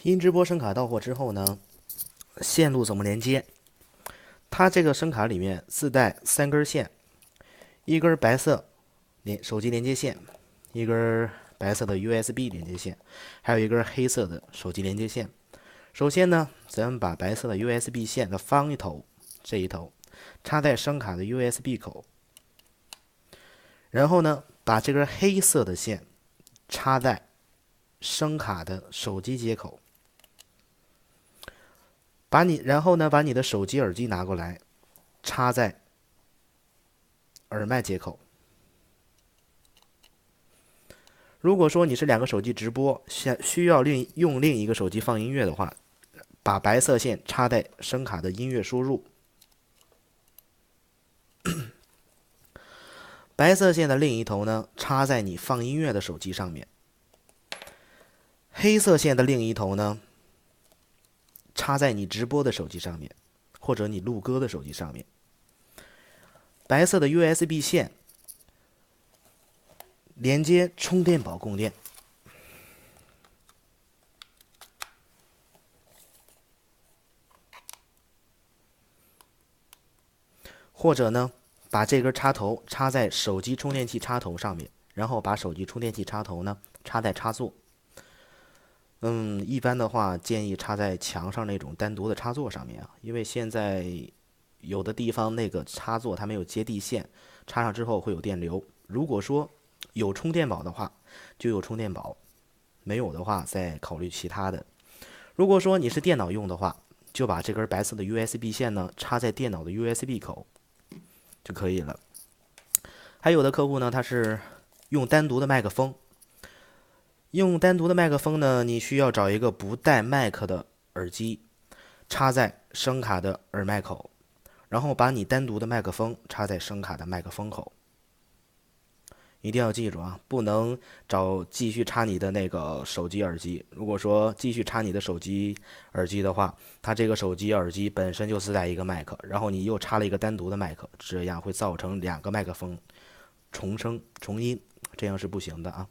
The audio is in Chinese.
音直播声卡到货之后呢，线路怎么连接？它这个声卡里面自带3根线，一根白色手机连接线，一根白色的 USB 连接线，还有一根黑色的手机连接线。首先呢，咱们把白色的 USB 线的方一头这一头插在声卡的 USB 口，然后呢，把这根黑色的线插在声卡的手机接口。然后呢，把你的手机耳机拿过来，插在耳麦接口。如果说你是2个手机直播，需要用另一个手机放音乐的话，把白色线插在声卡的音乐输入，白色线的另一头呢插在你放音乐的手机上面，黑色线的另一头呢插在你直播的手机上面，或者你录歌的手机上面。白色的 USB 线连接充电宝供电，或者呢，把这根插头插在手机充电器插头上面，然后把手机充电器插头呢插在插座。一般的话建议插在墙上那种单独的插座上面啊，因为现在有的地方那个插座它没有接地线，插上之后会有电流。如果说有充电宝的话，就有充电宝；没有的话，再考虑其他的。如果说你是电脑用的话，就把这根白色的 USB 线呢插在电脑的 USB 口就可以了。还有的客户呢，他是用单独的麦克风。呢，你需要找一个不带麦克的耳机，插在声卡的耳麦口，然后把你单独的麦克风插在声卡的麦克风口。一定要记住啊，不能继续插你的那个手机耳机。如果说继续插你的手机耳机的话，它这个手机耳机本身就自带一个麦克，然后你又插了一个单独的麦克，这样会造成2个麦克风重音，这样是不行的啊。